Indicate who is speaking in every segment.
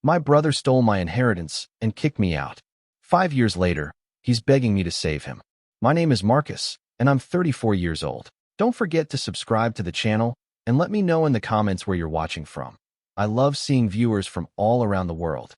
Speaker 1: My brother stole my inheritance and kicked me out. 5 years later, he's begging me to save him. My name is Marcus, and I'm 34 years old. Don't forget to subscribe to the channel and let me know in the comments where you're watching from. I love seeing viewers from all around the world.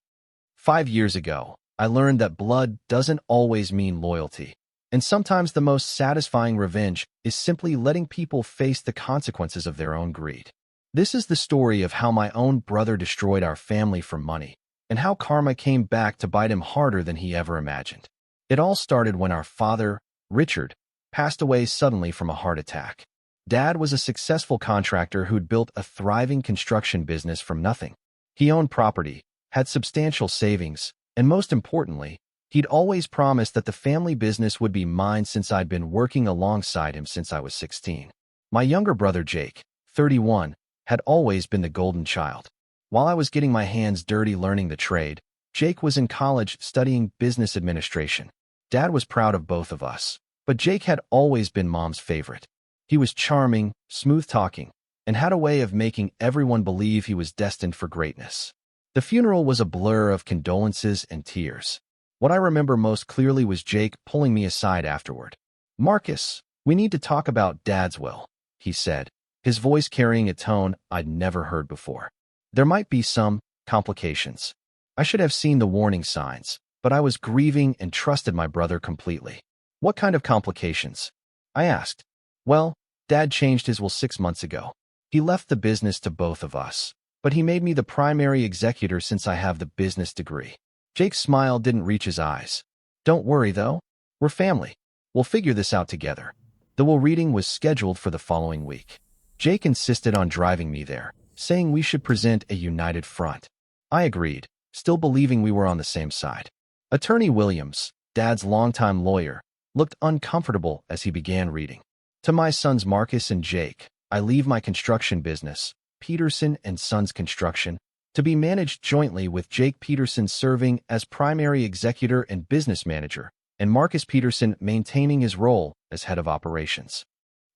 Speaker 1: 5 years ago, I learned that blood doesn't always mean loyalty. And sometimes the most satisfying revenge is simply letting people face the consequences of their own greed. This is the story of how my own brother destroyed our family for money, and how karma came back to bite him harder than he ever imagined. It all started when our father, Richard, passed away suddenly from a heart attack. Dad was a successful contractor who'd built a thriving construction business from nothing. He owned property, had substantial savings, and most importantly, he'd always promised that the family business would be mine since I'd been working alongside him since I was 16. My younger brother Jake, 31, had always been the golden child. While I was getting my hands dirty learning the trade, Jake was in college studying business administration. Dad was proud of both of us, but Jake had always been Mom's favorite. He was charming, smooth-talking, and had a way of making everyone believe he was destined for greatness. The funeral was a blur of condolences and tears. What I remember most clearly was Jake pulling me aside afterward. "Marcus, we need to talk about Dad's will," he said, his voice carrying a tone I'd never heard before. "There might be some complications. I should have seen the warning signs, but I was grieving and trusted my brother completely." "What kind of complications?" I asked. "Well, Dad changed his will 6 months ago. He left the business to both of us, but he made me the primary executor since I have the business degree." Jake's smile didn't reach his eyes. "Don't worry, though. We're family. We'll figure this out together." The will reading was scheduled for the following week. Jake insisted on driving me there, saying we should present a united front. I agreed, still believing we were on the same side. Attorney Williams, Dad's longtime lawyer, looked uncomfortable as he began reading. "To my sons Marcus and Jake, I leave my construction business, Peterson and Sons Construction, to be managed jointly with Jake Peterson serving as primary executor and business manager, and Marcus Peterson maintaining his role as head of operations."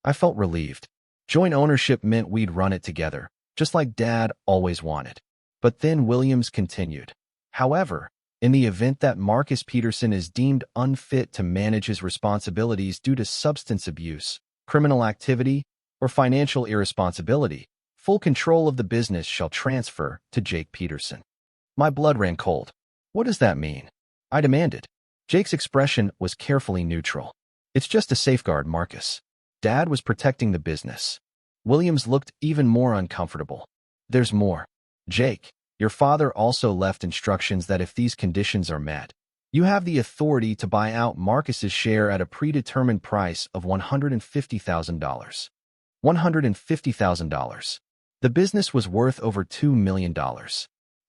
Speaker 1: I felt relieved. Joint ownership meant we'd run it together, just like Dad always wanted. But then Williams continued. "However, in the event that Marcus Peterson is deemed unfit to manage his responsibilities due to substance abuse, criminal activity, or financial irresponsibility, full control of the business shall transfer to Jake Peterson." My blood ran cold. "What does that mean?" I demanded. Jake's expression was carefully neutral. "It's just a safeguard, Marcus. Dad was protecting the business." Williams looked even more uncomfortable. "There's more. Jake, your father also left instructions that if these conditions are met, you have the authority to buy out Marcus's share at a predetermined price of $150,000. $150,000. The business was worth over $2 million.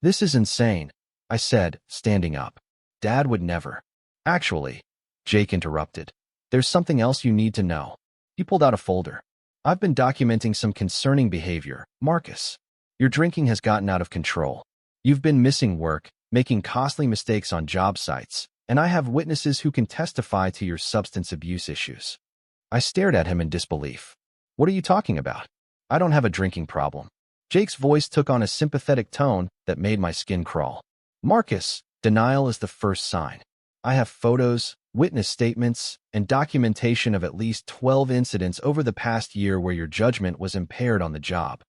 Speaker 1: "This is insane," I said, standing up. "Dad would never." "Actually," Jake interrupted, "there's something else you need to know." He pulled out a folder. "I've been documenting some concerning behavior, Marcus. Your drinking has gotten out of control. You've been missing work, making costly mistakes on job sites, and I have witnesses who can testify to your substance abuse issues." I stared at him in disbelief. "What are you talking about? I don't have a drinking problem." Jake's voice took on a sympathetic tone that made my skin crawl. "Marcus, denial is the first sign. I have photos, witness statements, and documentation of at least 12 incidents over the past year where your judgment was impaired on the job."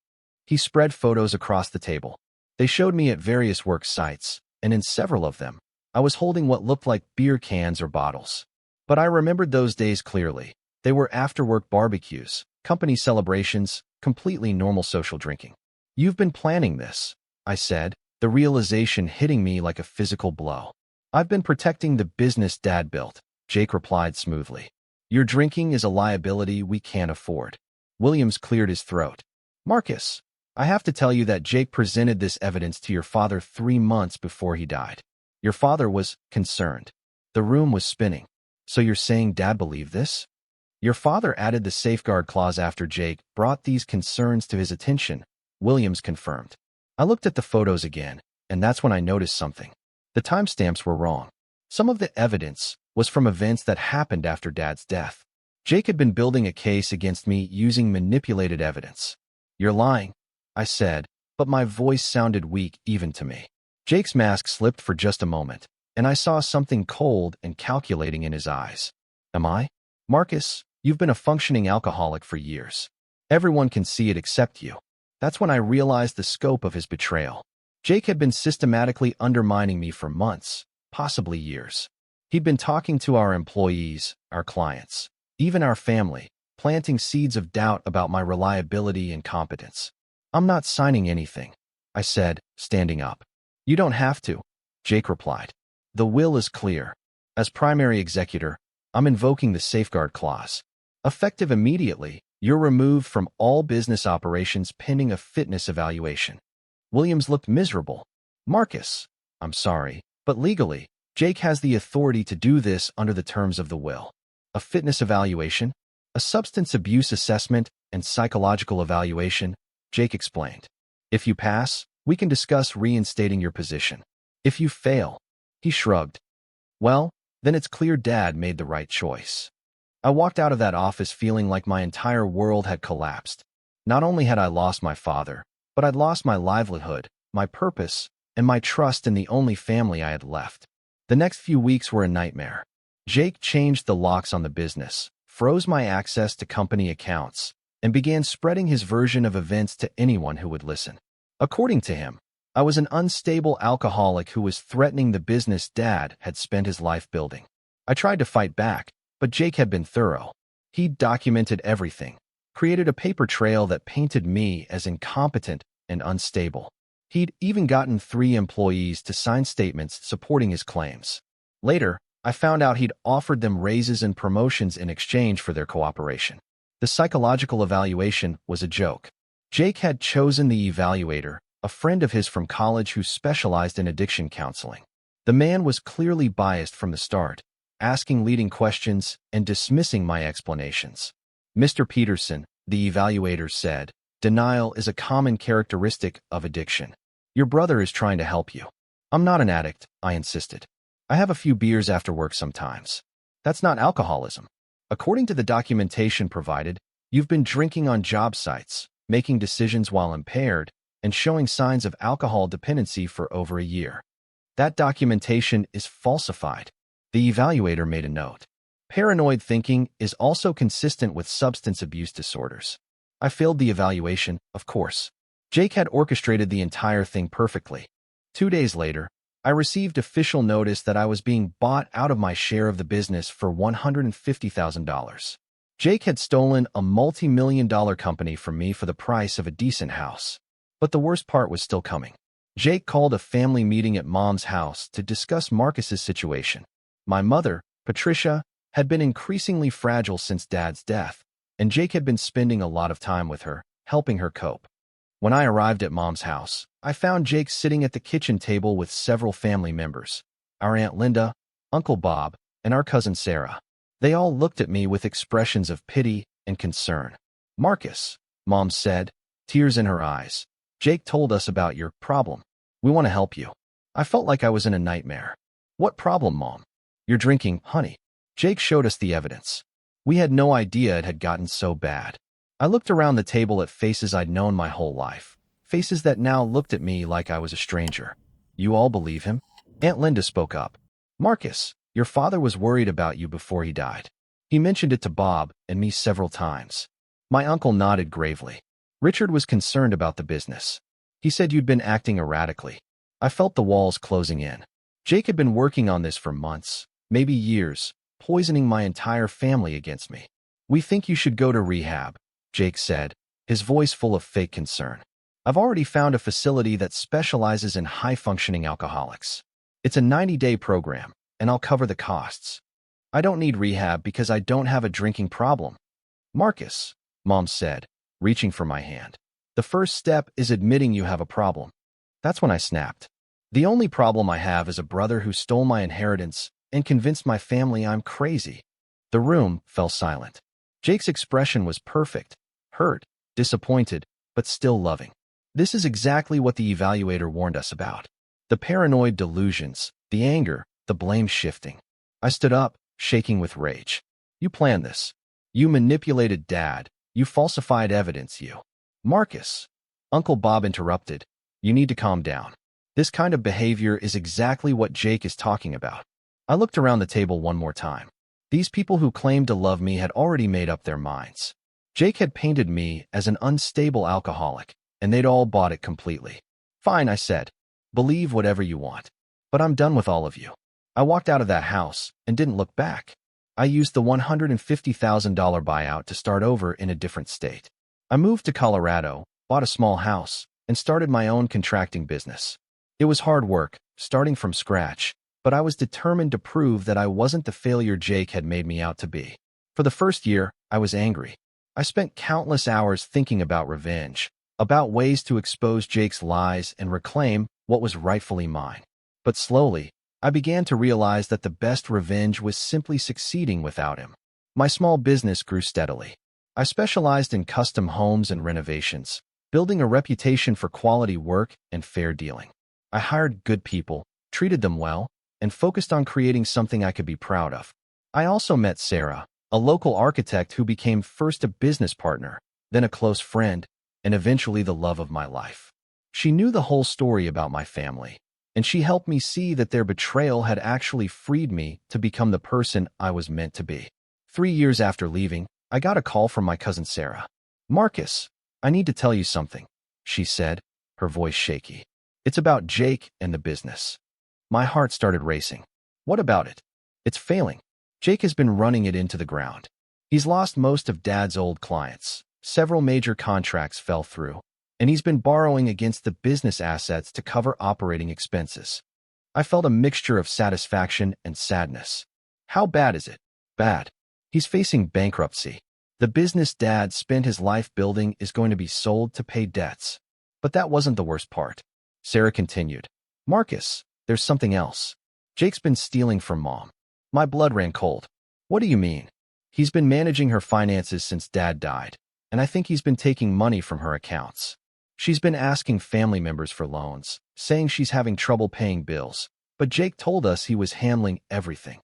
Speaker 1: He spread photos across the table. They showed me at various work sites, and in several of them, I was holding what looked like beer cans or bottles. But I remembered those days clearly. They were after-work barbecues, company celebrations, completely normal social drinking. "You've been planning this," I said, the realization hitting me like a physical blow. "I've been protecting the business Dad built," Jake replied smoothly. "Your drinking is a liability we can't afford." Williams cleared his throat. "Marcus, I have to tell you that Jake presented this evidence to your father 3 months before he died. Your father was concerned." The room was spinning. "So you're saying Dad believed this?" "Your father added the safeguard clause after Jake brought these concerns to his attention," Williams confirmed. I looked at the photos again, and that's when I noticed something. The timestamps were wrong. Some of the evidence was from events that happened after Dad's death. Jake had been building a case against me using manipulated evidence. "You're lying," I said, but my voice sounded weak even to me. Jake's mask slipped for just a moment, and I saw something cold and calculating in his eyes. Am I? Marcus, you've been a functioning alcoholic for years. Everyone can see it except you. That's when I realized the scope of his betrayal. Jake had been systematically undermining me for months, possibly years. He'd been talking to our employees, our clients, even our family, planting seeds of doubt about my reliability and competence. I'm not signing anything, I said, standing up. You don't have to, Jake replied. The will is clear. As primary executor, I'm invoking the safeguard clause. Effective immediately, you're removed from all business operations pending a fitness evaluation. Williams looked miserable. Marcus, I'm sorry, but legally, Jake has the authority to do this under the terms of the will. A fitness evaluation, a substance abuse assessment, and psychological evaluation, Jake explained. If you pass, we can discuss reinstating your position. If you fail, he shrugged. Well, then it's clear Dad made the right choice. I walked out of that office feeling like my entire world had collapsed. Not only had I lost my father, but I'd lost my livelihood, my purpose, and my trust in the only family I had left. The next few weeks were a nightmare. Jake changed the locks on the business, froze my access to company accounts, and began spreading his version of events to anyone who would listen. According to him, I was an unstable alcoholic who was threatening the business Dad had spent his life building. I tried to fight back, but Jake had been thorough. He'd documented everything, created a paper trail that painted me as incompetent and unstable. He'd even gotten 3 employees to sign statements supporting his claims. Later, I found out he'd offered them raises and promotions in exchange for their cooperation. The psychological evaluation was a joke. Jake had chosen the evaluator, a friend of his from college who specialized in addiction counseling. The man was clearly biased from the start, asking leading questions and dismissing my explanations. Mr. Peterson, the evaluator said, denial is a common characteristic of addiction. Your brother is trying to help you. I'm not an addict, I insisted. I have a few beers after work sometimes. That's not alcoholism. According to the documentation provided, you've been drinking on job sites, making decisions while impaired, and showing signs of alcohol dependency for over a year. That documentation is falsified. The evaluator made a note. Paranoid thinking is also consistent with substance abuse disorders. I failed the evaluation, of course. Jake had orchestrated the entire thing perfectly. 2 days later, I received official notice that I was being bought out of my share of the business for $150,000. Jake had stolen a multi-million-dollar company from me for the price of a decent house. But the worst part was still coming. Jake called a family meeting at Mom's house to discuss Marcus's situation. My mother, Patricia, had been increasingly fragile since Dad's death, and Jake had been spending a lot of time with her, helping her cope. When I arrived at Mom's house, I found Jake sitting at the kitchen table with several family members, our Aunt Linda, Uncle Bob, and our cousin Sarah. They all looked at me with expressions of pity and concern. Marcus, Mom said, tears in her eyes. Jake told us about your problem. We want to help you. I felt like I was in a nightmare. What problem, Mom? You're drinking, honey. Jake showed us the evidence. We had no idea it had gotten so bad. I looked around the table at faces I'd known my whole life, faces that now looked at me like I was a stranger. You all believe him? Aunt Linda spoke up. Marcus, your father was worried about you before he died. He mentioned it to Bob and me several times. My uncle nodded gravely. Richard was concerned about the business. He said you'd been acting erratically. I felt the walls closing in. Jake had been working on this for months, maybe years, poisoning my entire family against me. We think you should go to rehab, Jake said, his voice full of fake concern. I've already found a facility that specializes in high-functioning alcoholics. It's a 90-day program, and I'll cover the costs. I don't need rehab because I don't have a drinking problem. Marcus, Mom said, reaching for my hand. The first step is admitting you have a problem. That's when I snapped. The only problem I have is a brother who stole my inheritance and convinced my family I'm crazy. The room fell silent. Jake's expression was perfect, hurt, disappointed, but still loving. This is exactly what the evaluator warned us about. The paranoid delusions, the anger, the blame shifting. I stood up, shaking with rage. You planned this. You manipulated Dad. You falsified evidence, you. Marcus. Uncle Bob interrupted. You need to calm down. This kind of behavior is exactly what Jake is talking about. I looked around the table one more time. These people who claimed to love me had already made up their minds. Jake had painted me as an unstable alcoholic, and they'd all bought it completely. Fine, I said. Believe whatever you want. But I'm done with all of you. I walked out of that house and didn't look back. I used the $150,000 buyout to start over in a different state. I moved to Colorado, bought a small house, and started my own contracting business. It was hard work, starting from scratch, but I was determined to prove that I wasn't the failure Jake had made me out to be. For the first year, I was angry. I spent countless hours thinking about revenge, about ways to expose Jake's lies and reclaim what was rightfully mine. But slowly, I began to realize that the best revenge was simply succeeding without him. My small business grew steadily. I specialized in custom homes and renovations, building a reputation for quality work and fair dealing. I hired good people, treated them well, and focused on creating something I could be proud of. I also met Sarah, a local architect who became first a business partner, then a close friend, and eventually the love of my life. She knew the whole story about my family, and she helped me see that their betrayal had actually freed me to become the person I was meant to be. 3 years after leaving, I got a call from my cousin Sarah. "Marcus, I need to tell you something," she said, her voice shaky. "It's about Jake and the business." My heart started racing. "What about it?" "It's failing. Jake has been running it into the ground. He's lost most of Dad's old clients. Several major contracts fell through, and he's been borrowing against the business assets to cover operating expenses." I felt a mixture of satisfaction and sadness. "How bad is it?" "Bad. He's facing bankruptcy. The business Dad spent his life building is going to be sold to pay debts." But that wasn't the worst part. Sarah continued. "Marcus, there's something else. Jake's been stealing from Mom." My blood ran cold. "What do you mean?" "He's been managing her finances since Dad died, and I think he's been taking money from her accounts. She's been asking family members for loans, saying she's having trouble paying bills, but Jake told us he was handling everything."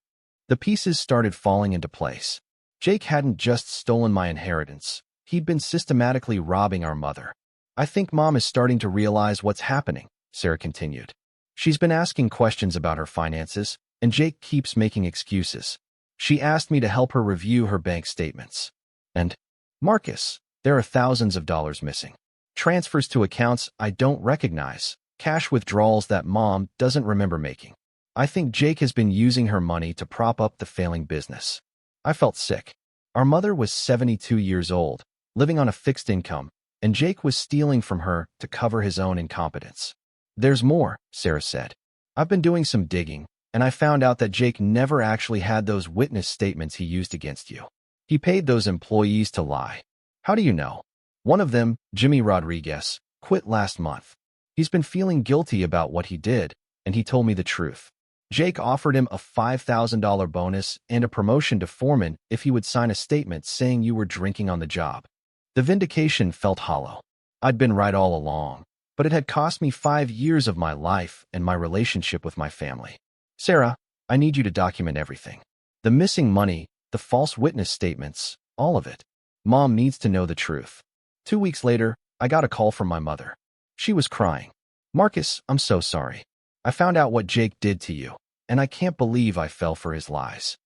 Speaker 1: The pieces started falling into place. Jake hadn't just stolen my inheritance. He'd been systematically robbing our mother. "I think Mom is starting to realize what's happening," Sarah continued. "She's been asking questions about her finances, and Jake keeps making excuses. She asked me to help her review her bank statements. And, Marcus, there are thousands of dollars missing. Transfers to accounts I don't recognize, cash withdrawals that Mom doesn't remember making. I think Jake has been using her money to prop up the failing business." I felt sick. Our mother was 72 years old, living on a fixed income, and Jake was stealing from her to cover his own incompetence. "There's more," Sarah said. "I've been doing some digging, and I found out that Jake never actually had those witness statements he used against you. He paid those employees to lie." "How do you know?" "One of them, Jimmy Rodriguez, quit last month. He's been feeling guilty about what he did, and he told me the truth. Jake offered him a $5,000 bonus and a promotion to foreman if he would sign a statement saying you were drinking on the job." The vindication felt hollow. I'd been right all along, but it had cost me 5 years of my life and my relationship with my family. "Sarah, I need you to document everything. The missing money, the false witness statements, all of it. Mom needs to know the truth." 2 weeks later, I got a call from my mother. She was crying. "Marcus, I'm so sorry. I found out what Jake did to you, and I can't believe I fell for his lies."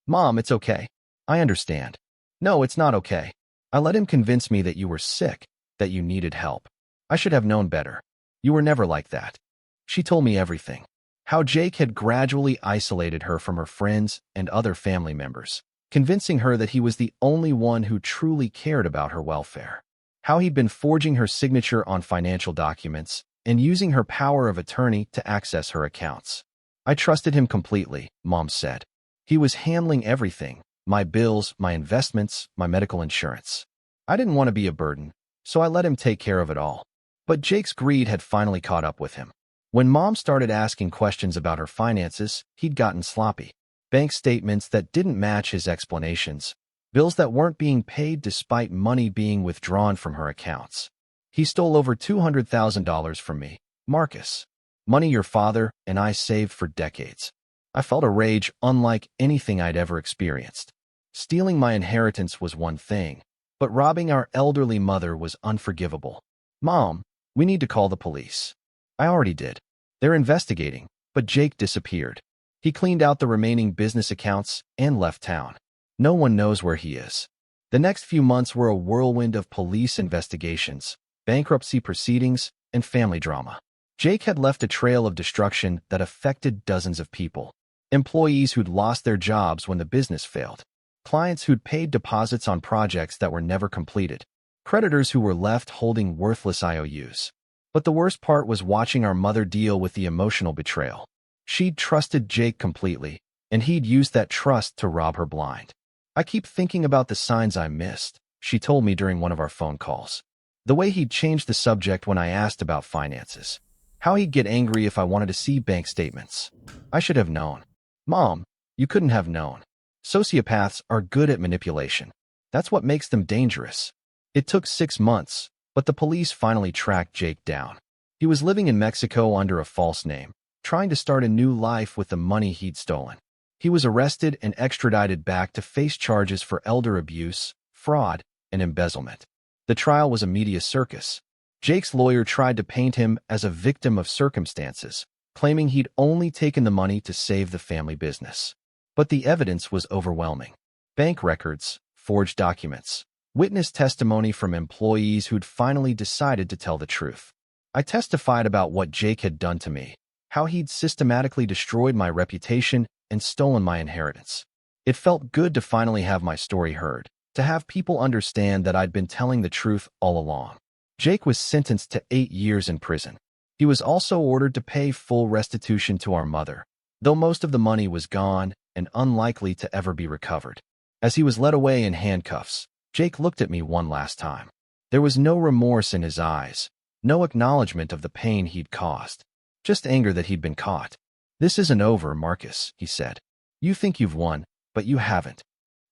Speaker 1: "Mom, it's okay. I understand." "No, it's not okay. I let him convince me that you were sick, that you needed help. I should have known better. You were never like that." She told me everything. How Jake had gradually isolated her from her friends and other family members, convincing her that he was the only one who truly cared about her welfare. How he'd been forging her signature on financial documents and using her power of attorney to access her accounts. "I trusted him completely," Mom said. "He was handling everything, my bills, my investments, my medical insurance. I didn't want to be a burden, so I let him take care of it all." But Jake's greed had finally caught up with him. When Mom started asking questions about her finances, he'd gotten sloppy. Bank statements that didn't match his explanations, bills that weren't being paid despite money being withdrawn from her accounts. "He stole over $200,000 from me, Marcus. Money your father and I saved for decades." I felt a rage unlike anything I'd ever experienced. Stealing my inheritance was one thing, but robbing our elderly mother was unforgivable. "Mom, we need to call the police." "I already did." They're investigating, but Jake disappeared. He cleaned out the remaining business accounts and left town. No one knows where he is. The next few months were a whirlwind of police investigations, bankruptcy proceedings, and family drama. Jake had left a trail of destruction that affected dozens of people. Employees who'd lost their jobs when the business failed. Clients who'd paid deposits on projects that were never completed. Creditors who were left holding worthless IOUs. But the worst part was watching our mother deal with the emotional betrayal. She'd trusted Jake completely, and he'd used that trust to rob her blind. "I keep thinking about the signs I missed," she told me during one of our phone calls. The way he'd changed the subject when I asked about finances. How he'd get angry if I wanted to see bank statements. I should have known. Mom, you couldn't have known. Sociopaths are good at manipulation. That's what makes them dangerous. It took 6 months, but the police finally tracked Jake down. He was living in Mexico under a false name, trying to start a new life with the money he'd stolen. He was arrested and extradited back to face charges for elder abuse, fraud, and embezzlement. The trial was a media circus. Jake's lawyer tried to paint him as a victim of circumstances, claiming he'd only taken the money to save the family business. But the evidence was overwhelming. Bank records, forged documents, witness testimony from employees who'd finally decided to tell the truth. I testified about what Jake had done to me, how he'd systematically destroyed my reputation and stolen my inheritance. It felt good to finally have my story heard, to have people understand that I'd been telling the truth all along. Jake was sentenced to 8 years in prison. He was also ordered to pay full restitution to our mother, though most of the money was gone and unlikely to ever be recovered. As he was led away in handcuffs, Jake looked at me one last time. There was no remorse in his eyes, no acknowledgement of the pain he'd caused, just anger that he'd been caught. "This isn't over, Marcus," he said. "You think you've won, but you haven't."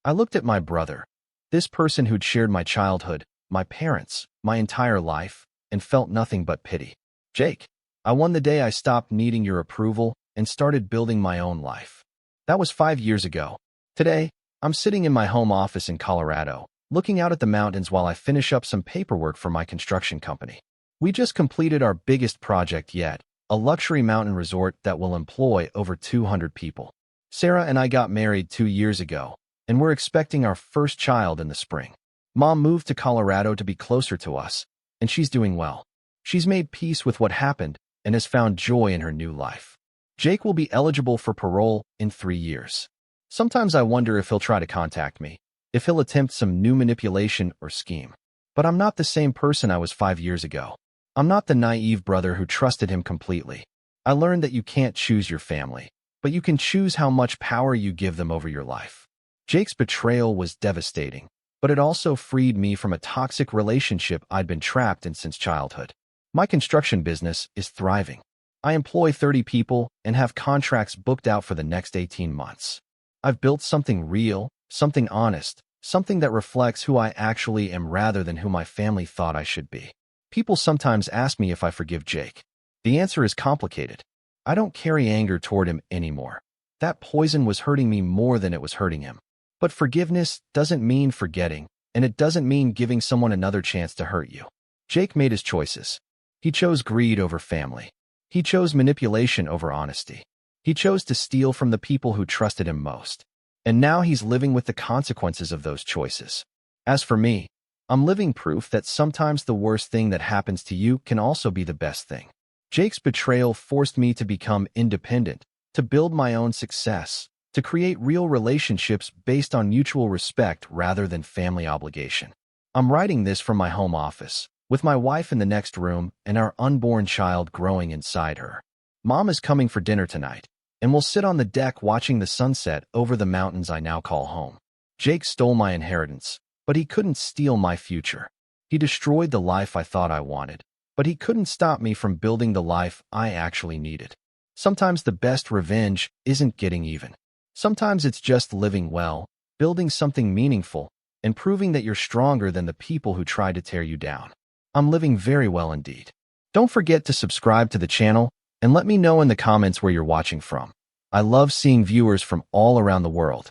Speaker 1: I looked at my brother, this person who'd shared my childhood, my parents, my entire life, and felt nothing but pity. "Jake, I won the day I stopped needing your approval and started building my own life. That was 5 years ago. Today, I'm sitting in my home office in Colorado, looking out at the mountains while I finish up some paperwork for my construction company. We just completed our biggest project yet, a luxury mountain resort that will employ over 200 people. Sarah and I got married 2 years ago, and we're expecting our first child in the spring. Mom moved to Colorado to be closer to us, and she's doing well. She's made peace with what happened and has found joy in her new life. Jake will be eligible for parole in 3 years. Sometimes I wonder if he'll try to contact me, if he'll attempt some new manipulation or scheme. But I'm not the same person I was 5 years ago. I'm not the naive brother who trusted him completely. I learned that you can't choose your family, but you can choose how much power you give them over your life. Jake's betrayal was devastating, but it also freed me from a toxic relationship I'd been trapped in since childhood. My construction business is thriving. I employ 30 people and have contracts booked out for the next 18 months. I've built something real, something honest, something that reflects who I actually am rather than who my family thought I should be. People sometimes ask me if I forgive Jake. The answer is complicated. I don't carry anger toward him anymore. That poison was hurting me more than it was hurting him. But forgiveness doesn't mean forgetting, and it doesn't mean giving someone another chance to hurt you. Jake made his choices. He chose greed over family. He chose manipulation over honesty. He chose to steal from the people who trusted him most. And now he's living with the consequences of those choices. As for me, I'm living proof that sometimes the worst thing that happens to you can also be the best thing. Jake's betrayal forced me to become independent, to build my own success, to create real relationships based on mutual respect rather than family obligation. I'm writing this from my home office, with my wife in the next room and our unborn child growing inside her. Mom is coming for dinner tonight, and we'll sit on the deck watching the sunset over the mountains I now call home. Jake stole my inheritance, but he couldn't steal my future. He destroyed the life I thought I wanted, but he couldn't stop me from building the life I actually needed. Sometimes the best revenge isn't getting even. Sometimes it's just living well, building something meaningful, and proving that you're stronger than the people who tried to tear you down. I'm living very well indeed. Don't forget to subscribe to the channel and let me know in the comments where you're watching from. I love seeing viewers from all around the world.